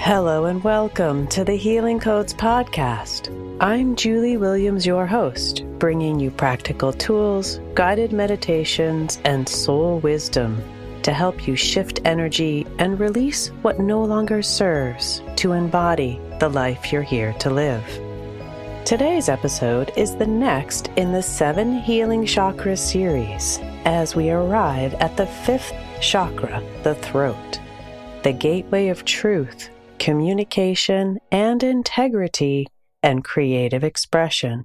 Hello and welcome to the Healing Codes podcast. I'm Julie Williams, your host, bringing you practical tools, guided meditations, and soul wisdom to help you shift energy and release what no longer serves to embody the life you're here to live. Today's episode is the next in the 7 Healing Chakra series as we arrive at the 5th chakra, the throat, the gateway of truth, communication, and integrity, and creative expression.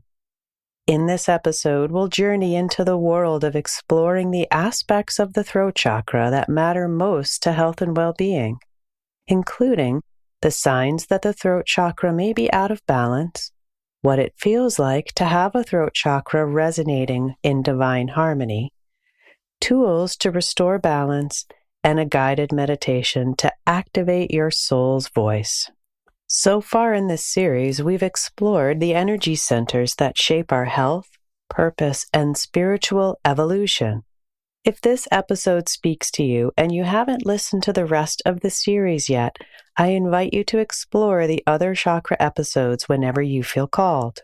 In this episode, we'll journey into the world of exploring the aspects of the throat chakra that matter most to health and well-being, including the signs that the throat chakra may be out of balance, what it feels like to have a throat chakra resonating in divine harmony, tools to restore balance, and a guided meditation to activate your soul's voice. So far in this series, we've explored the energy centers that shape our health, purpose, and spiritual evolution. If this episode speaks to you and you haven't listened to the rest of the series yet, I invite you to explore the other chakra episodes whenever you feel called.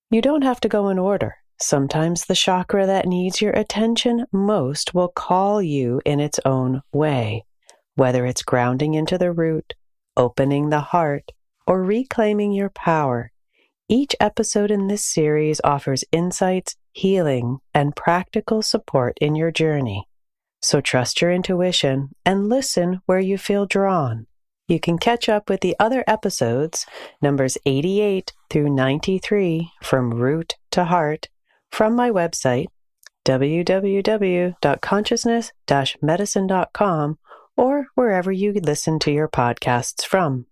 You don't have to go in order. Sometimes the chakra that needs your attention most will call you in its own way, whether it's grounding into the root, opening the heart, or reclaiming your power. Each episode in this series offers insights, healing, and practical support in your journey. So trust your intuition and listen where you feel drawn. You can catch up with the other episodes, numbers 88 through 93, from root to heart, from my website, www.consciousness-medicine.com, or wherever you listen to your podcasts from.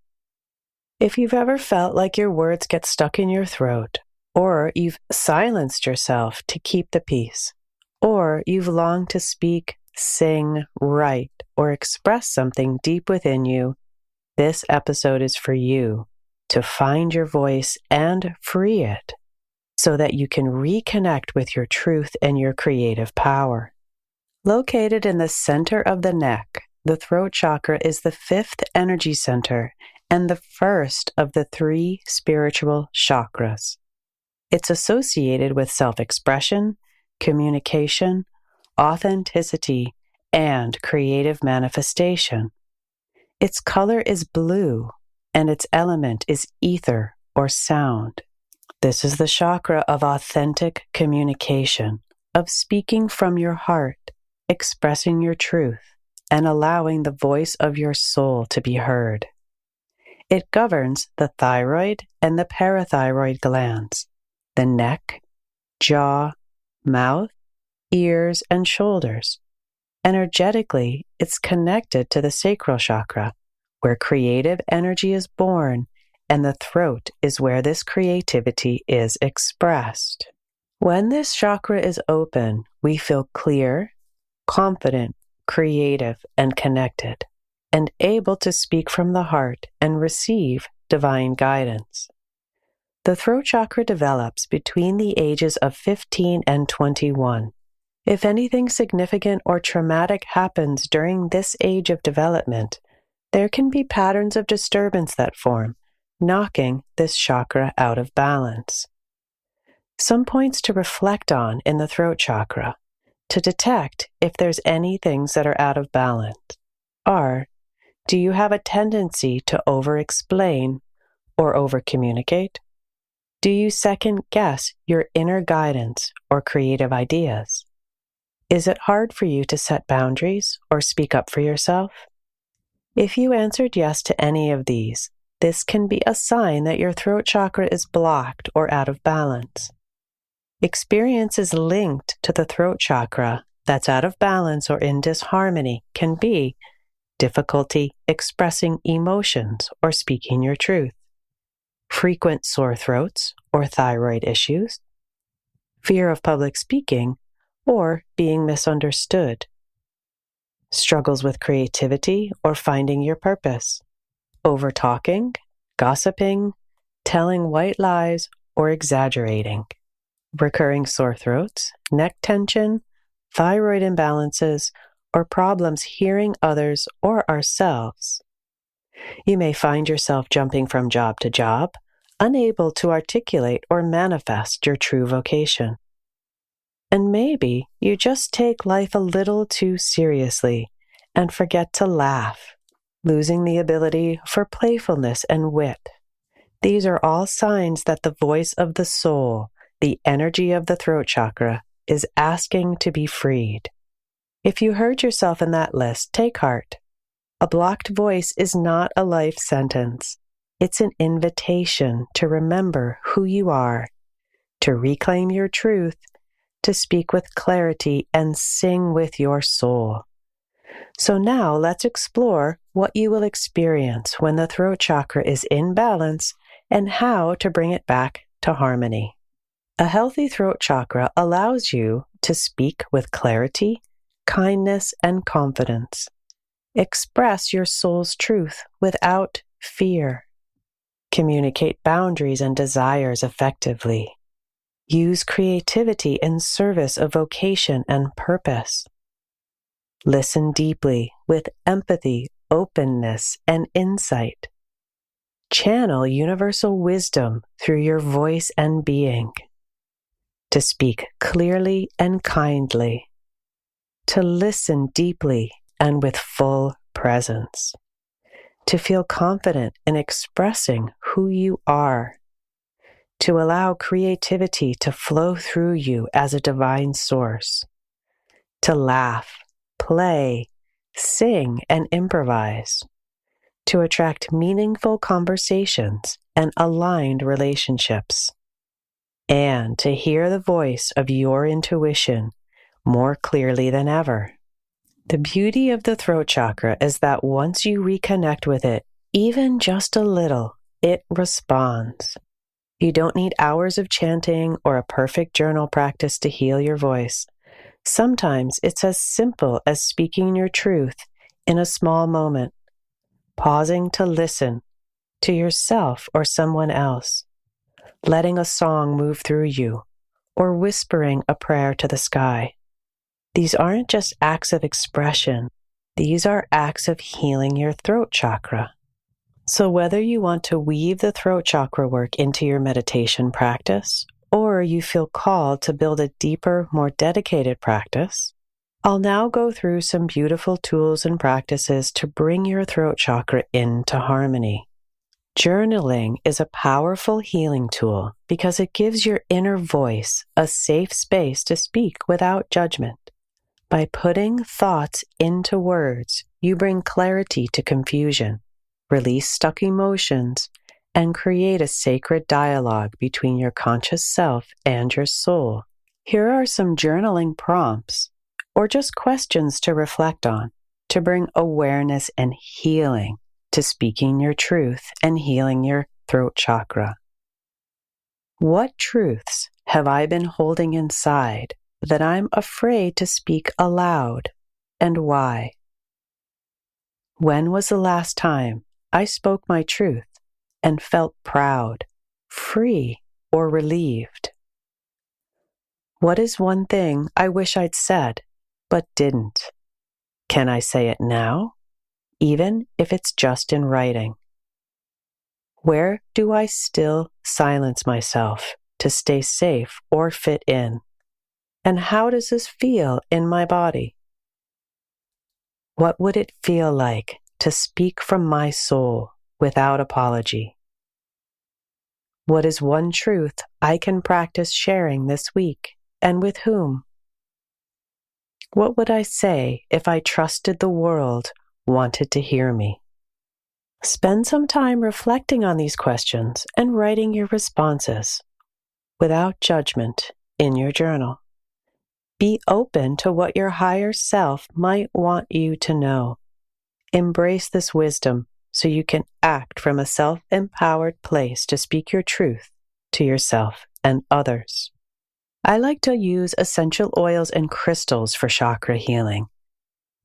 If you've ever felt like your words get stuck in your throat, or you've silenced yourself to keep the peace, or you've longed to speak, sing, write, or express something deep within you, this episode is for you to find your voice and free it, so that you can reconnect with your truth and your creative power. Located in the center of the neck, the throat chakra is the 5th energy center and the first of the 3 spiritual chakras. It's associated with self-expression, communication, authenticity, and creative manifestation. Its color is blue, and its element is ether or sound. This is the chakra of authentic communication, of speaking from your heart, expressing your truth, and allowing the voice of your soul to be heard. It governs the thyroid and the parathyroid glands, the neck, jaw, mouth, ears, and shoulders. Energetically, it's connected to the sacral chakra, where creative energy is born, and the throat is where this creativity is expressed. When this chakra is open, we feel clear, confident, creative, and connected, and able to speak from the heart and receive divine guidance. The throat chakra develops between the ages of 15 and 21. If anything significant or traumatic happens during this age of development, there can be patterns of disturbance that form, knocking this chakra out of balance. Some points to reflect on in the throat chakra to detect if there's any things that are out of balance are: do you have a tendency to over-explain or over-communicate? Do you second-guess your inner guidance or creative ideas? Is it hard for you to set boundaries or speak up for yourself? If you answered yes to any of these, this can be a sign that your throat chakra is blocked or out of balance. Experiences linked to the throat chakra that's out of balance or in disharmony can be difficulty expressing emotions or speaking your truth, frequent sore throats or thyroid issues, fear of public speaking or being misunderstood, struggles with creativity or finding your purpose, over-talking, gossiping, telling white lies, or exaggerating, recurring sore throats, neck tension, thyroid imbalances, or problems hearing others or ourselves. You may find yourself jumping from job to job, unable to articulate or manifest your true vocation. And maybe you just take life a little too seriously and forget to laugh, losing the ability for playfulness and wit. These are all signs that the voice of the soul, the energy of the throat chakra, is asking to be freed. If you heard yourself in that list, take heart. A blocked voice is not a life sentence. It's an invitation to remember who you are, to reclaim your truth, to speak with clarity and sing with your soul. So now let's explore what you will experience when the throat chakra is in balance and how to bring it back to harmony. A healthy throat chakra allows you to speak with clarity, kindness, and confidence. Express your soul's truth without fear. Communicate boundaries and desires effectively. Use creativity in service of vocation and purpose. Listen deeply with empathy, openness, and insight. Channel universal wisdom through your voice and being. To speak clearly and kindly. To listen deeply and with full presence. To feel confident in expressing who you are. To allow creativity to flow through you as a divine source. To laugh, play, sing, and improvise. To attract meaningful conversations and aligned relationships. And to hear the voice of your intuition more clearly than ever. The beauty of the throat chakra is that once you reconnect with it, even just a little, it responds. You don't need hours of chanting or a perfect journal practice to heal your voice. Sometimes it's as simple as speaking your truth in a small moment, pausing to listen to yourself or someone else, letting a song move through you, or whispering a prayer to the sky. These aren't just acts of expression. These are acts of healing your throat chakra. So whether you want to weave the throat chakra work into your meditation practice, or you feel called to build a deeper, more dedicated practice, I'll now go through some beautiful tools and practices to bring your throat chakra into harmony. Journaling is a powerful healing tool because it gives your inner voice a safe space to speak without judgment. By putting thoughts into words, you bring clarity to confusion, release stuck emotions, and create a sacred dialogue between your conscious self and your soul. Here are some journaling prompts, or just questions to reflect on, to bring awareness and healing to speaking your truth and healing your throat chakra. What truths have I been holding inside that I'm afraid to speak aloud, and why? When was the last time I spoke my truth and felt proud, free, or relieved? What is one thing I wish I'd said, but didn't? Can I say it now, even if it's just in writing? Where do I still silence myself to stay safe or fit in? And how does this feel in my body? What would it feel like to speak from my soul without apology? What is one truth I can practice sharing this week, and with whom? What would I say if I trusted the world wanted to hear me? Spend some time reflecting on these questions and writing your responses without judgment in your journal. Be open to what your higher self might want you to know. Embrace this wisdom so you can act from a self-empowered place to speak your truth to yourself and others. I like to use essential oils and crystals for chakra healing.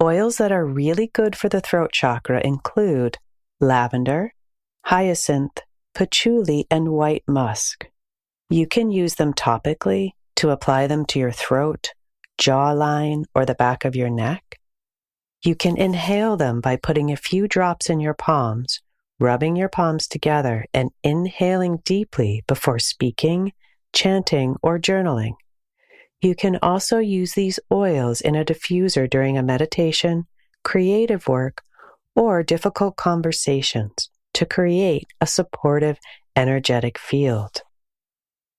Oils that are really good for the throat chakra include lavender, hyacinth, patchouli, and white musk. You can use them topically to apply them to your throat, jawline, or the back of your neck. You can inhale them by putting a few drops in your palms, rubbing your palms together, and inhaling deeply before speaking, chanting, or journaling. You can also use these oils in a diffuser during a meditation, creative work, or difficult conversations to create a supportive, energetic field.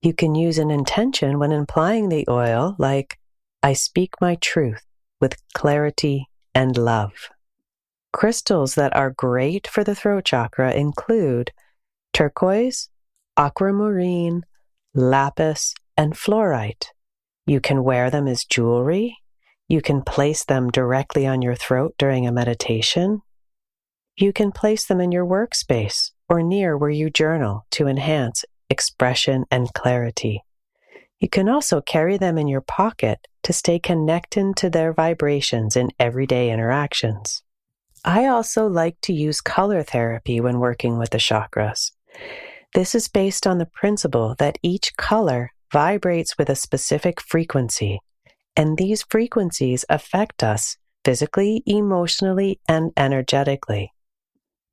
You can use an intention when applying the oil, like, I speak my truth with clarity and love. Crystals that are great for the throat chakra include turquoise, aquamarine, lapis, and fluorite. You can wear them as jewelry. You can place them directly on your throat during a meditation. You can place them in your workspace or near where you journal to enhance expression and clarity. You can also carry them in your pocket to stay connected to their vibrations in everyday interactions. I also like to use color therapy when working with the chakras. This is based on the principle that each color vibrates with a specific frequency, and these frequencies affect us physically, emotionally, and energetically.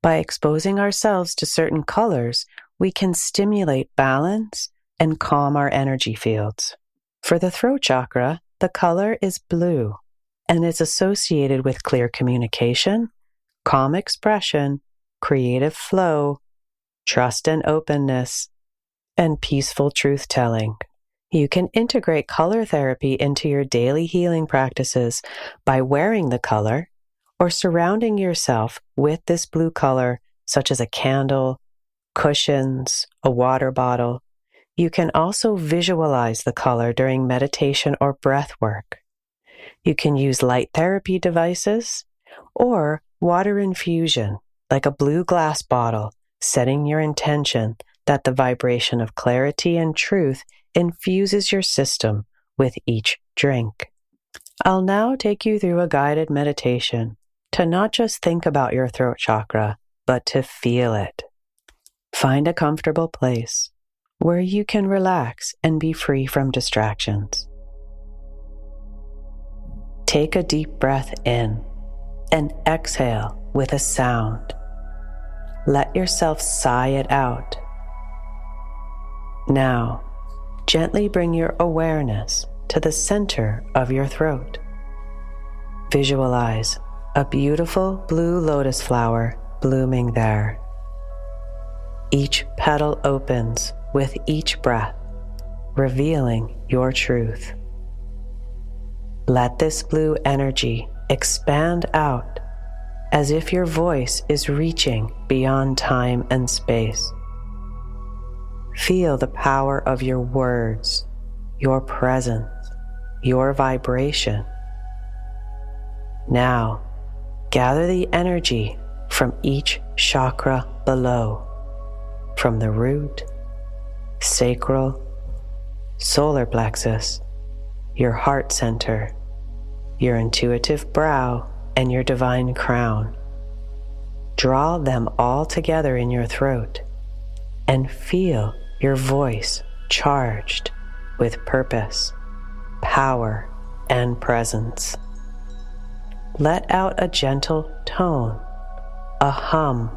By exposing ourselves to certain colors, we can stimulate balance and calm our energy fields. For the throat chakra, the color is blue and is associated with clear communication, calm expression, creative flow, trust and openness, and peaceful truth-telling. You can integrate color therapy into your daily healing practices by wearing the color or surrounding yourself with this blue color, such as a candle, cushions, a water bottle. You can also visualize the color during meditation or breath work. You can use light therapy devices or water infusion, like a blue glass bottle, setting your intention that the vibration of clarity and truth infuses your system with each drink. I'll now take you through a guided meditation to not just think about your throat chakra, but to feel it. Find a comfortable place where you can relax and be free from distractions. Take a deep breath in and exhale with a sound. Let yourself sigh it out. Now, gently bring your awareness to the center of your throat. Visualize a beautiful blue lotus flower blooming there. Each petal opens with each breath, revealing your truth. Let this blue energy expand out as if your voice is reaching beyond time and space. Feel the power of your words, your presence, your vibration. Now, gather the energy from each chakra below, from the root, sacral, solar plexus, your heart center, your intuitive brow, and your divine crown. Draw them all together in your throat and feel your voice charged with purpose, power, and presence. Let out a gentle tone, a hum,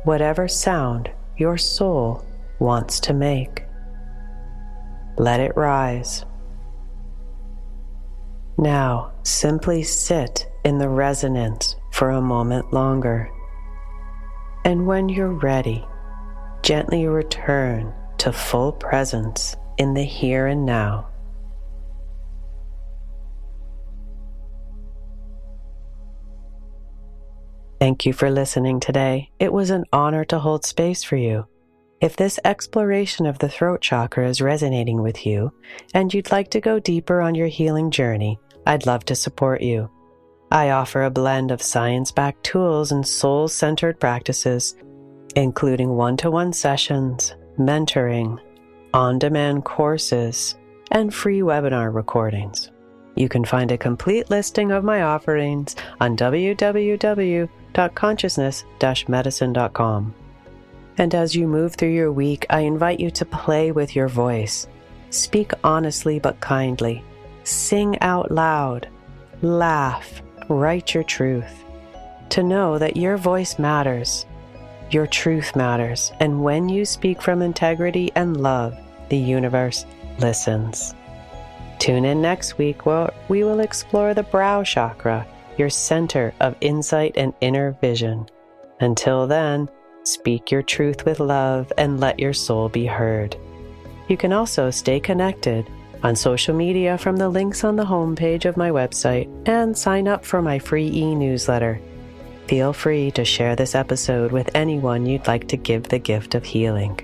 whatever sound your soul wants to make. Let it rise. Now, simply sit in the resonance for a moment longer. And when you're ready, gently return to full presence in the here and now. Thank you for listening today. It was an honor to hold space for you. If this exploration of the throat chakra is resonating with you, and you'd like to go deeper on your healing journey, I'd love to support you. I offer a blend of science-backed tools and soul-centered practices, including one-to-one sessions, mentoring, on-demand courses, and free webinar recordings. You can find a complete listing of my offerings on www.consciousness-medicine.com. And as you move through your week, I invite you to play with your voice. Speak honestly but kindly. Sing out loud. Laugh. write your truth, to know that your voice matters, your truth matters, and when you speak from integrity and love, the universe listens. Tune in next week where we will explore the brow chakra, your center of insight and inner vision. Until then, speak your truth with love and let your soul be heard. You can also stay connected on social media from the links on the homepage of my website and sign up for my free e-newsletter. Feel free to share this episode with anyone you'd like to give the gift of healing.